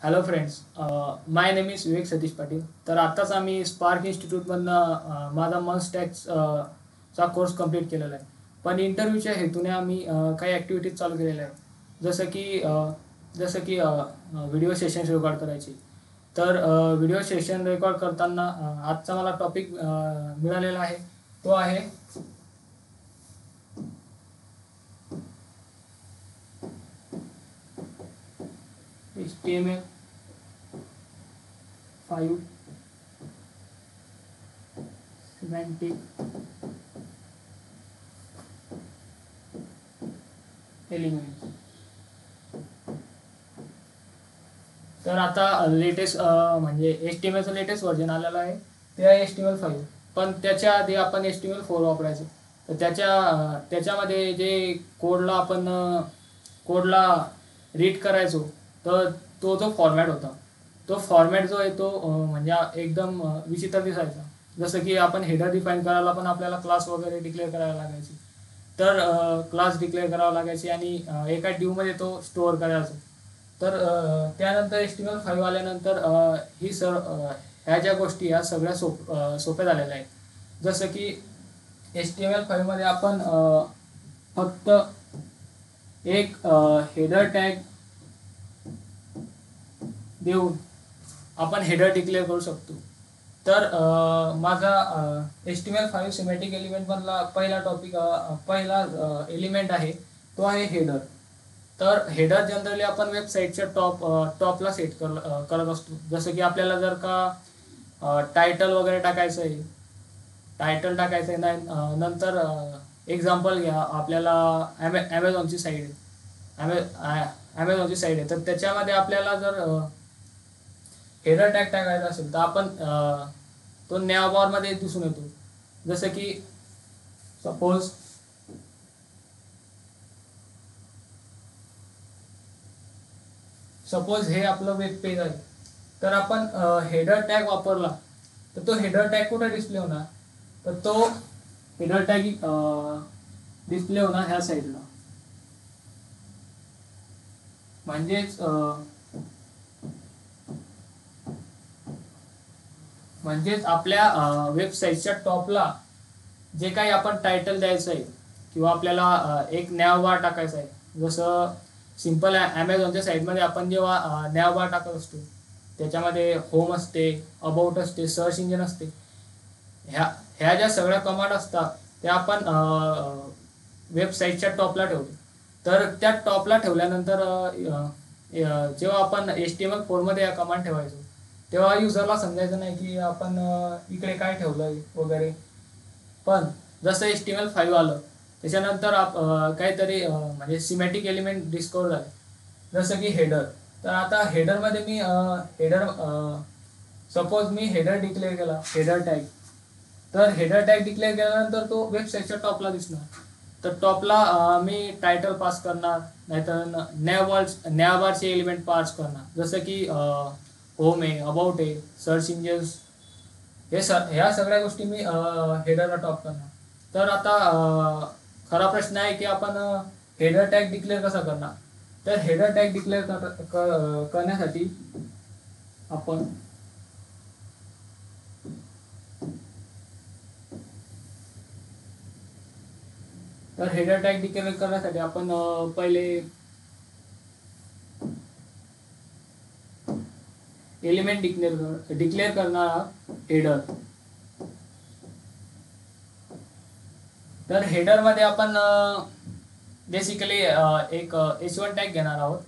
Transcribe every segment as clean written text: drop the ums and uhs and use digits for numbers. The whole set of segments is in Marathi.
Hello friends, my name is Vivek Satish Patil. तर आत्ताच आम्ही स्पार्क इन्स्टिट्यूटमधनं माझा मन्स्टॅक्स चा कोर्स कंप्लीट केलेला आहे. पण इंटरव्ह्यूच्या हेतूने आम्ही काही ॲक्टिव्हिटीज चालू केलेल्या आहेत, जसं की व्हिडिओ सेशन्स रेकॉर्ड करायची. तर व्हिडिओ सेशन रेकॉर्ड करताना आजचा मला टॉपिक मिळालेला आहे, तो आहे HTML5 सिमेंटिक एलिमेंट. तर आता लेटेस्ट म्हणजे HTMLचं लेटेस्ट व्हर्जन आलेलं आहे, ते आहे HTML5. पण त्याच्या आधी आपण HTML4 वापरायचं. तर त्याच्यामध्ये जे कोडला रीड करायचो, तर तो जो फॉर्मॅट होता, तो फॉर्मॅट जो आहे तो म्हणजे एकदम विचित्र दिसायचा. जसं की आपण हेडर डिफाईन करायला पण आपल्याला क्लास वगैरे डिक्लेअर करायला लागायची. तर क्लास डिक्लेअर करावा लागायची आणि एका ड्यूमध्ये तो स्टोअर करायचा. तर त्यानंतर HTML5 आल्यानंतर ह्या ज्या गोष्टी या सगळ्या सोप्या झालेल्या आहेत. जसं की HTML5 मध्ये आपण फक्त एक हेडर टॅग देऊन आपण हेडर डिक्लेअर करू शकतो. तर माझा HTML5 सिमेटिक एलिमेंट मधला पहिला एलिमेंट आहे, तो आहे हेडर. तर हेडर जनरली आपण वेबसाईटच्या टॉपला सेट करत असतो. जसं की आपल्याला जर का टायटल वगैरे टाकायचं आहे, नंतर एक्झाम्पल घ्या, आपल्याला ॲमेझॉनची साईड आहे, तर त्याच्यामध्ये आपल्याला जर हेडर टॅग टाकायचा असेल तर आपण तो नॅव मध्ये दिसून येतो. जसं की सपोज हे आपलं वेब पेज आहे. तर आपण हेडर टॅग वापरला तर तो हेडर टॅग कुठे डिस्प्ले होणार, तर तो हेडर टॅग डिस्प्ले होणार ह्या साईडला. म्हणजेच आपल्या वेबसाईटच्या टॉपला जे काही आपण टायटल द्यायचं आहे किंवा आपल्याला एक नॅव बार टाकायचा आहे. जसं सिंपल ॲमेझॉनच्या साईटमध्ये आपण जेव्हा नॅव बार टाकत असतो, त्याच्यामध्ये होम असते, अबाउट असते, सर्च इंजिन असते. ह्या ज्या सगळ्या कमांड असतात त्या आपण वेबसाईटच्या टॉपला ठेवतो. तर त्या टॉपला ठेवल्यानंतर जेव्हा आपण HTML4 मध्ये या कमांड ठेवायचो, तेव्हा युजरला समजायचं नाही की आपण इकडे काय ठेवलंय वगैरे. पण जसं HTML5 आलं त्याच्यानंतर काहीतरी म्हणजे सिमॅटिक एलिमेंट डिस्कवर झाले, जसं की हेडर. तर आता हेडरमध्ये मी सपोज मी हेडर डिक्लेअर केला, हेडर टॅग. तर हेडर टॅग डिक्लेअर केल्यानंतर तो वेबसाईटच्या टॉपला दिसणार. तर टॉपला मी टायटल पास करणार, नाहीतर नॅव बारचे एलिमेंट पास करणार. जसं की होम आहे, अबाउट आहे, सर्च इंजिन्स, ह्या सगळ्या गोष्टी मी हेडरला टॉप करणार. तर आता खरा प्रश्न आहे की आपण हेडर टॅग डिक्लेअर कसा करणार. तर हेडर टॅग डिक्लेअर करण्यासाठी आपण पहिले एलिमेंट डिक्लेअर करणार हेडर. तर हेडर मध्ये आपण बेसिकली एक H1 टॅग घेणार आहोत.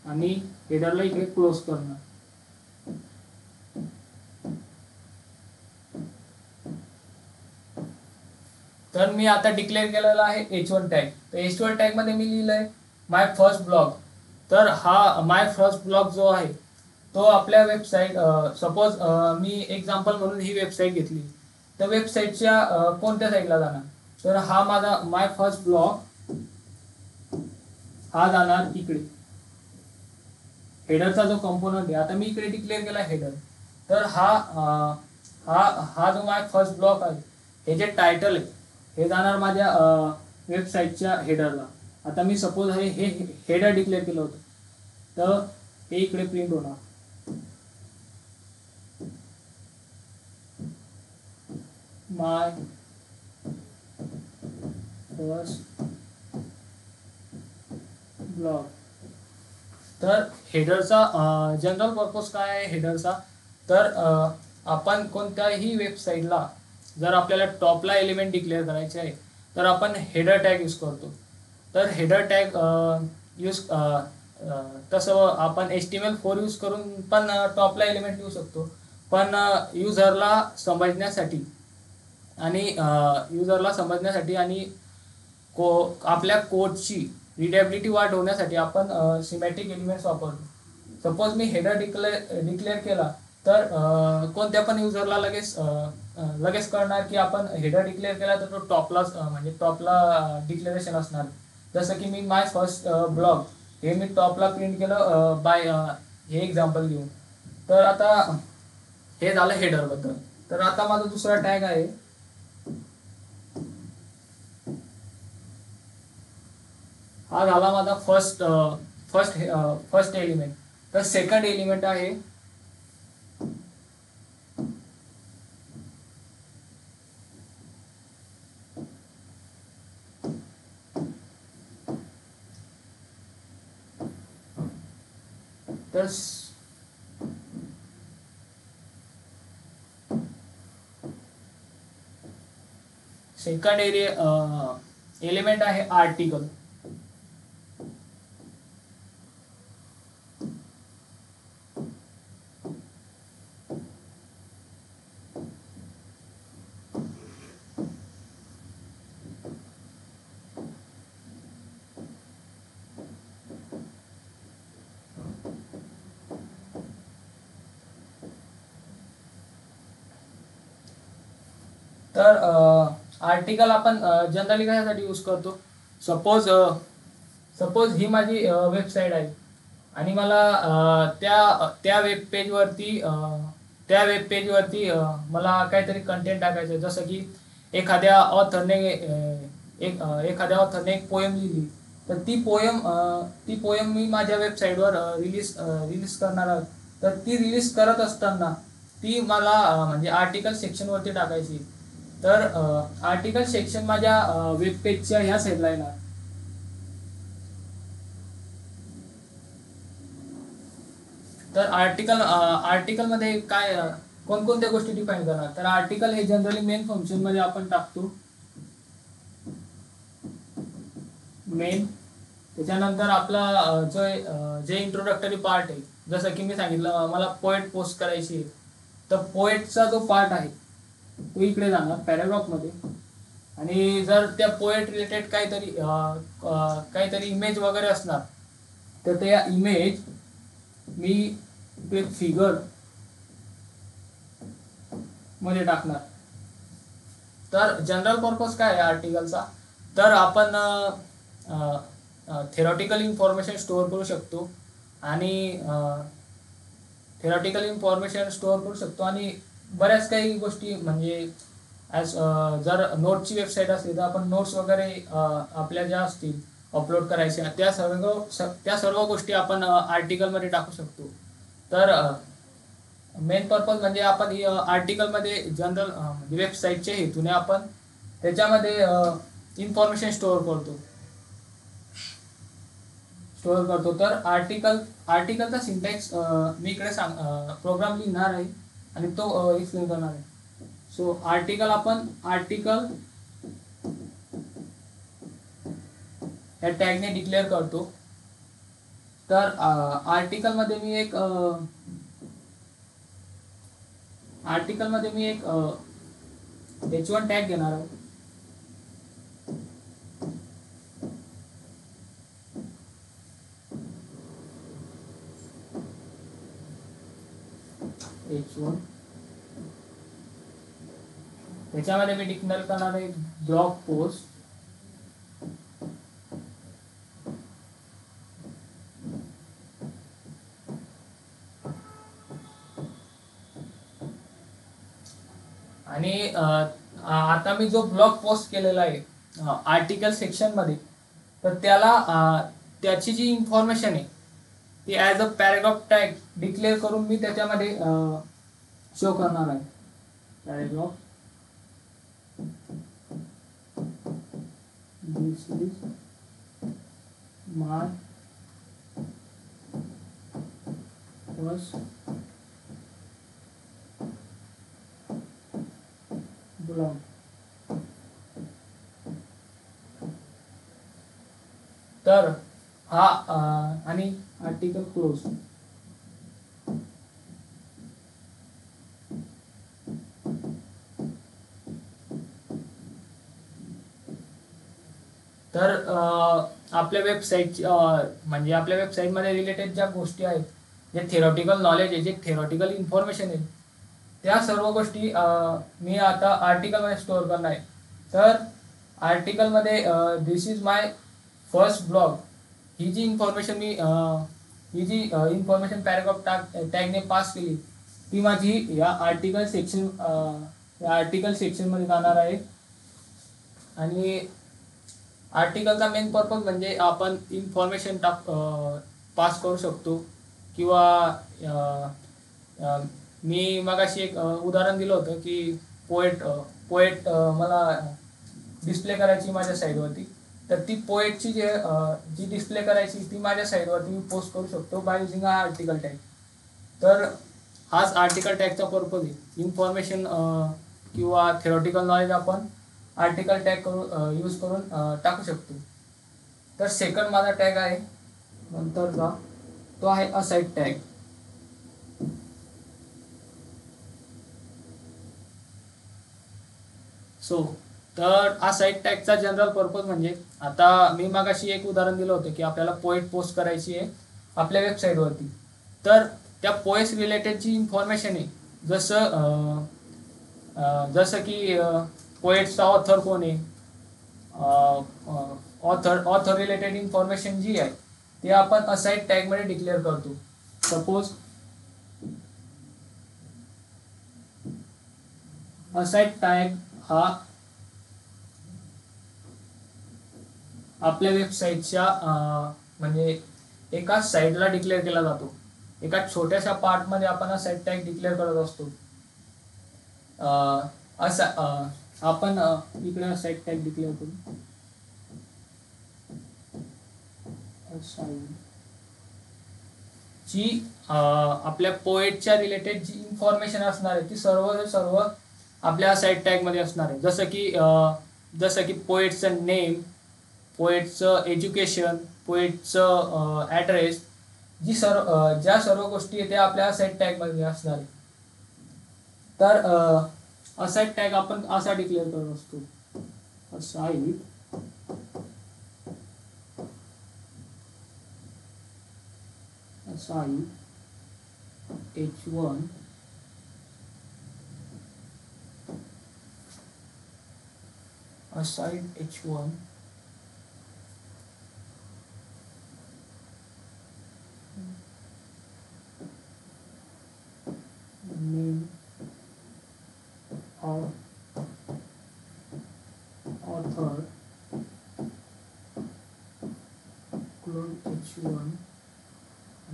आणि हेडरला इकडे क्लोज करणार. तर मी आता डिक्लेअर केलेला आहे H1 टॅग. तर H1 टॅग मध्ये मी लिहिलंय माय फर्स्ट ब्लॉग. तर हा माय फर्स्ट ब्लॉग जो आहे तो आपल्या वेबसाईट, सपोज मी एक्झाम्पल म्हणून ही वेबसाईट घेतली, तर वेबसाईटच्या कोणत्या साईडला जाणार, तर हा माझा माय फर्स्ट ब्लॉग हा जाणार इकडे, हेडरचा जो कंपोनंट आहे. आता मी इकडे डिक्लेअर केला हेडर, तर हा जो माझा फर्स्ट ब्लॉक आहे, हे जे टायटल आहे हे जाणार माझ्या वेबसाईटच्या हेडरला. आता मी सपोज हे हेडर डिक्लेअर केलं होतं, तर हे इकडे प्रिंट होणार. माय फर्स्ट ब्लॉग. तर हेडरचा जनरल पर्पज काय आहे हेडरचा, तर आपण कोणत्याही वेबसाईटला जर आपल्याला टॉपला एलिमेंट डिक्लेअर करायचे आहे तर आपण हेडर टॅग यूज करतो. तर हेडर टॅग यूज तसं आपण HTML4 यूज करून पण टॉपला एलिमेंट लिहू शकतो, पण युजरला समजण्यासाठी आणि आपल्या कोडची रिडेबिलिटी वाढवण्यासाठी आपण सिमॅटिक एलिमेंट्स वापरतो. सपोज मी हेडर डिक्लेअर केला तर कोणत्या पण युजरला लगेच कळणार की आपण हेडर डिक्लेअर केला तर तो टॉपला डिक्लेरेशन असणार. जसं की मी माय फर्स्ट ब्लॉग हे मी टॉपला प्रिंट केलं बाय हे एक्झाम्पल घेऊन. तर आता हे झालं हेडर बद्दल. तर आता माझा दुसरा टॅग आहे, हा झाला माझा फर्स्ट एलिमेंट. तर सेकंड एलिमेंट आहे तर सेकंड एलिमेंट आहे आर्टिकल. तर आर्टिकल आपण जनरली कशासाठी यूज करतो, सपोज ही माझी वेबसाईट आहे आणि मला त्या वेब पेजवरती मला काहीतरी कंटेंट टाकायचं, जसं की एखाद्या ऑथरने एक पोयम लिहिली, तर ती पोयम मी माझ्या वेबसाईटवर रिलीज करणार आहे. तर ती रिलीज करत असताना ती मला म्हणजे आर्टिकल सेक्शनवरती टाकायची. तर आर्टिकल सेक्शन माझ्या वेब पेजच्या ह्या साईडला येणार. तर आर्टिकल मध्ये काय कोणकोणत्या गोष्टी डिफाईन करणार, तर आर्टिकल हे जनरली मेन फंक्शन मध्ये आपण टाकतो. मेन, त्याच्यानंतर आपला जे इंट्रोडक्टरी पार्ट आहे, जसं की मी सांगितलं मला पोएट पोस्ट करायची, तर पोएटचा जो पार्ट आहे तो इकडे जाणार पॅराग्राफ मध्ये. आणि जर त्या पोएट रिलेटेड काहीतरी इमेज वगैरे असणार तर त्या इमेज मी इकडे फिगर मध्ये टाकणार. तर जनरल पर्पज काय आहे आर्टिकलचा, तर आपण थेरॉटिकल इन्फॉर्मेशन स्टोअर करू शकतो आणि बऱ्याच काही गोष्टी म्हणजे जर नोटची वेबसाईट असली तर आपण नोट्स वगैरे आपल्या ज्या असतील अपलोड करायच्या त्या सर्व गोष्टी आपण आर्टिकलमध्ये टाकू शकतो. तर मेन पर्पज म्हणजे आपण आर्टिकलमध्ये जनरल वेबसाईटच्या हेतूने आपण त्याच्यामध्ये इन्फॉर्मेशन स्टोअर करतो. तर आर्टिकलचा सिंटॅक्स मी इकडे प्रोग्राम लिहिणार आहे आणि तो एक्सप्लेन करणार आहे. सो आर्टिकल या टॅगने डिक्लेअर करतो. तर आर्टिकलमध्ये मी एक h1 टॅग घेणार आहे. h1 त्याच्यामध्ये मी डिक्लेअर करणार आहे ब्लॉग पोस्ट आणि आता मी जो ब्लॉग पोस्ट केलेला आहे आर्टिकल सेक्शन मध्ये, तर त्याला त्याची जी इन्फॉर्मेशन आहे ती as a paragraph tag declare करून मी त्याच्यामध्ये शो करणार आहे. Paragraph this is my first blog. तर हा आणि आर्टिकल क्लोज. तर आपल्या वेबसाईट म्हणजे आपल्या वेबसाईटमध्ये रिलेटेड ज्या गोष्टी आहेत, जे थेरॉटिकल नॉलेज आहे, जे थेरॉटिकल इन्फॉर्मेशन आहे, त्या सर्व गोष्टी मी आता आर्टिकलमध्ये स्टोअर करणार आहे. तर आर्टिकलमध्ये this is my first blog ही जी इन्फॉर्मेशन ही जी इन्फॉर्मेशन पॅराग्राफ टॅगने पास केली ती माझी या आर्टिकल सेक्शनमध्ये जाणार आहे. आणि आर्टिकलचा मेन पर्पज म्हणजे आपण इन्फॉर्मेशन पास करू शकतो. किंवा मी मगाशी एक उदाहरण दिलं होतं की पोएट मला डिस्प्ले करायची माझ्या साईडवरती, तर ती पोएटची जी डिस्प्ले करायची ती माझ्या साईडवरती मी पोस्ट करू शकतो बाय युझिंग हा आर्टिकल टॅग. तर हाच आर्टिकल टॅगचा पर्पज आहे. इन्फॉर्मेशन किंवा थेरॉटिकल नॉलेज आपण आर्टिकल टॅग यूज करून टाकू शकतो. तर सेकंड माझा टॅग आहे नंतरचा, तो आहे असाइड टॅग. तर असाइड टॅगचा जनरल पर्पज म्हणजे, आता मी मागाशी एक उदाहरण दिलं होतं की आपल्याला पोएट पोस्ट करायची आहे आपल्या वेबसाईटवरती. तर त्या पोएट्स रिलेटेड जी इन्फॉर्मेशन आहे, जसं की पोएटचा ऑथर कोण आहे, ऑथर रिलेटेड इन्फॉर्मेशन जी आहे ती आपण असाइड टॅगमध्ये डिक्लेअर करतो. सपोज असाइड टॅग हा आपल्या वेबसाईटच्या म्हणजे एका साईडला डिक्लेअर केला जातो. एका छोट्याशा पार्टमध्ये आपण असाइड टॅग डिक्लेअर करत असतो. आपण इकडे असाइड टॅग डिक्लेअर करू. जी आपल्या पोएटच्या रिलेटेड जी इन्फॉर्मेशन असणार आहे ती सर्व आपल्या असाइड टॅग मध्ये असणार आहे. जसं की पोएटचं नेम, पोएटचं एज्युकेशन, पोएटचं ॲड्रेस, ज्या सर्व गोष्टी आहेत त्या आपल्या असाइड टॅग मध्ये असणार आहे. तर असाइड टॅग आपण असा डिक्लेअर करत असतो, aside h1 aside h1 name of author clone h1.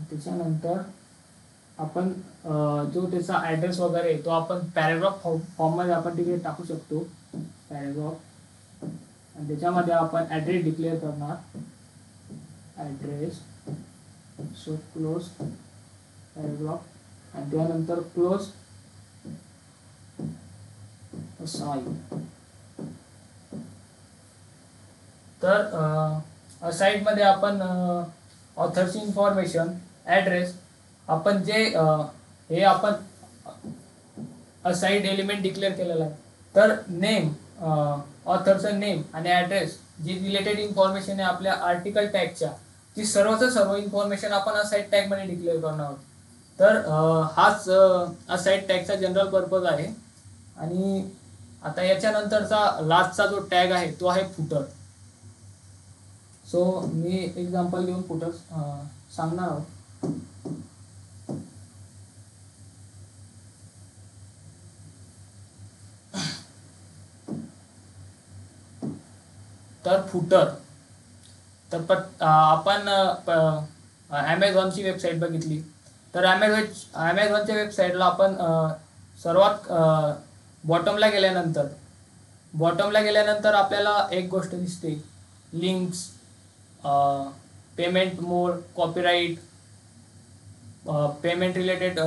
त्याच्यानंतर आपण जो त्याचा ॲड्रेस वगैरे तो आपण पॅराग्राफ फॉर्ममध्ये आपण तिकडे टाकू शकतो, पॅराग्राफ. आणि त्याच्यामध्ये आपण ॲड्रेस डिक्लेअर करणार, ॲड्रेस. सो क्लोज पॅराग्राफ आणि त्यानंतर क्लोज असाइड. तर असाइडमध्ये आपण ऑथरची इन्फॉर्मेशन, ॲड्रेस, आपण हे आपण असाइड एलिमेंट डिक्लेअर केलेला आहे. तर नेम, ऑथरचं नेम आणि ॲड्रेस जी रिलेटेड इन्फॉर्मेशन आहे आपल्या आर्टिकल टॅगच्या, ती सर्व इन्फॉर्मेशन आपण असाइड टॅगमध्ये डिक्लेअर करणार आहोत. तर हाच असाइड टॅगचा जनरल पर्पज आहे. आणि आता याच्यानंतरचा लास्टचा जो टॅग आहे तो आहे फुटर. सो मी एक्झाम्पल घेऊन फुटर सांगणार आहोत. तर फुटर, तर आपण ॲमेझॉनची वेबसाईट बघितली, तर ॲमेझॉनच्या वेबसाईटला आपण सर्वात बॉटमला गेल्यानंतर आपल्याला एक गोष्ट दिसते, links, payment mode, copyright, payment related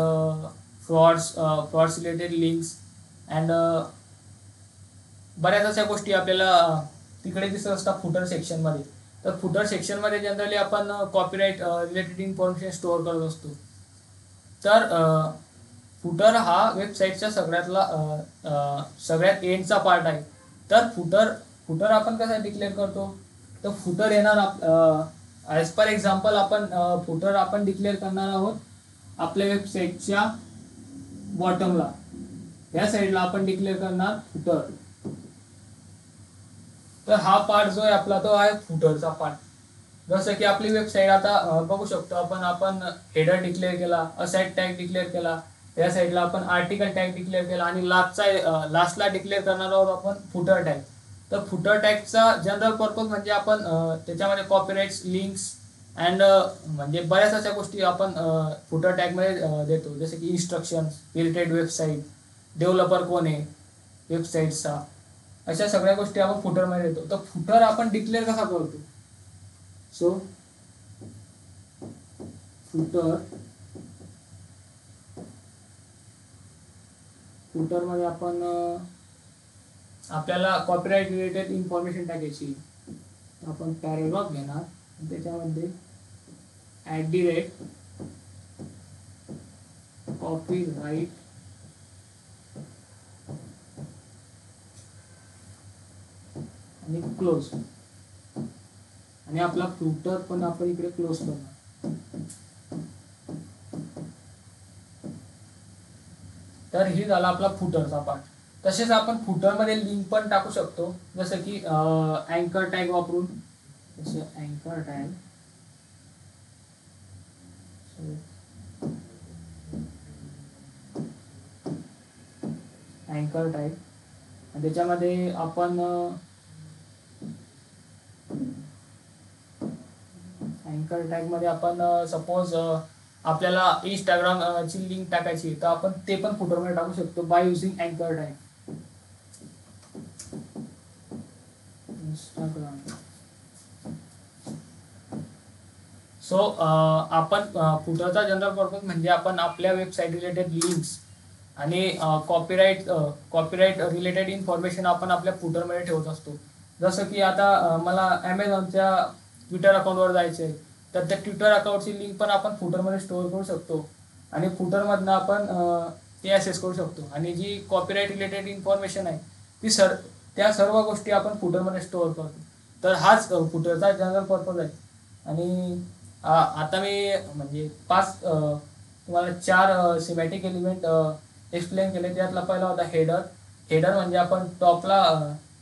frauds related links and बऱ्याच अशा गोष्टी आपल्याला तिकडे दिसत असतात फुटर सेक्शनमध्ये. तर फुटर सेक्शनमध्ये जनरली आपण कॉपीराईट रिलेटेड इन्फॉर्मेशन स्टोअर करत असतो. तर फुटर हा वेबसाईटचा सगळ्यात एंडचा पार्ट आहे. तर फुटर आपण कसा डिक्लेअर करतो, तर फुटर येणार ॲज पर एक्झाम्पल फुटर आपण डिक्लेअर करणार आहोत आपल्या वेबसाईटच्या बॉटमला, या साईडला आपण डिक्लेअर करणार फुटर. तर हा पार्ट जो आहे आपला तो आहे फुटरचा पार्ट. जसं की आपली वेबसाईट आता बघू शकतो आपण हेडर डिक्लेअर केला, असाइड टॅग डिक्लेअर केला, या साईडला आपण आर्टिकल टॅग डिक्लेअर केला आणि लास्टला डिक्लेअर करणार आहोत आपण फुटर टॅग. तर फुटर टॅगचा जनरल पर्पज म्हणजे आपण त्याच्यामध्ये कॉपीराईट्स, लिंक्स अँड म्हणजे बऱ्याच अशा गोष्टी आपण फुटर टॅगमध्ये देतो, जसे की इन्स्ट्रक्शन्स रिलेटेड वेबसाईट, डेव्हलपर कोण आहे वेबसाईटचा, अशा सगळ्या गोष्टी आपण फुटरमध्ये देतो. तर फुटर आपण डिक्लेअर कसा करतो, सो फुटरमध्ये आपण आपल्याला कॉपीराईट रिलेटेड इन्फॉर्मेशन टाकायची. आपण पॅराग्राफ घेणार आणि त्याच्यामध्ये @copyright आणि क्लोज, आणि आपला फुटर पण आपण इकडे क्लोज करणार. तर ही झाला आपला फुटरचा पार्ट. तसेच आपण फुटरमध्ये लिंक पण टाकू शकतो, जसं की अँकर टॅग वापरून. जसं अँकर टॅग आणि त्याच्यामध्ये आपण अँकर टॅग मध्ये आपण सपोज आपल्याला इंस्टाग्रामची लिंक टाकायची, तर आपण ते पण फुटरमध्ये टाकू शकतो बाय युझिंग अँकर टॅग. इंस्टाग्राम. सो आपण फुटरचा जनरल पर्पज म्हणजे आपण आपल्या वेबसाईट रिलेटेड लिंक्स आणि कॉपीराईट रिलेटेड इन्फॉर्मेशन आपण आपल्या फुटरमध्ये ठेवत असतो. जसं की आता मला ॲमेझॉनच्या ट्विटर अकाउंटवर जायचं आहे, तर त्या ट्विटर अकाउंटची लिंक पण आपण फुटरमध्ये स्टोअर करू शकतो आणि फुटरमधनं आपण ते ॲक्सेस करू शकतो. आणि जी कॉपीराईट रिलेटेड इन्फॉर्मेशन आहे त्या सर्व गोष्टी आपण फुटरमध्ये स्टोअर करतो. तर हाच फुटरचा जनरल पर्पज आहे. आणि आता मी म्हणजे तुम्हाला 4 सिमॅटिक एलिमेंट एक्सप्लेन केले. त्यातला पहिला होता हेडर म्हणजे आपण टॉपला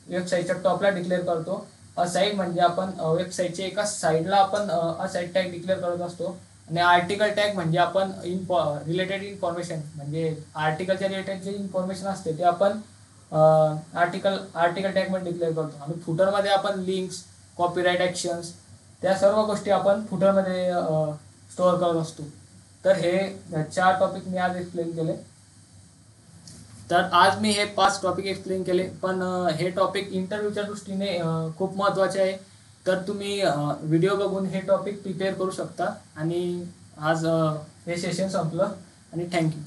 वेबसाईटच्या टॉपला डिक्लेअर करतो. असाईड म्हणजे आपण वेबसाईटच्या एका साईडला आपण असाईड टॅग डिक्लेअर करत असतो. आणि आर्टिकल टॅग म्हणजे आपण रिलेटेड इन्फॉर्मेशन म्हणजे आर्टिकलच्या रिलेटेड जे इन्फॉर्मेशन असते ते आपण आर्टिकल टॅगमध्ये डिक्लेअर करतो. आणि फुटरमध्ये आपण लिंक्स, कॉपीराईट ॲक्शन्स, त्या सर्व गोष्टी आपण फुटरमध्ये स्टोअर करत असतो. तर हे 4 टॉपिक मी आज एक्सप्लेन केले. तर आज मी हे 5 टॉपिक एक्सप्लेन केले, पण हे टॉपिक इंटरव्ह्यूच्या दृष्टीने खूप महत्त्वाचे आहे. तर तुम्ही व्हिडिओ बघून हे टॉपिक प्रिपेअर करू शकता. आणि आज हे सेशन संपलं आणि थँक्यू.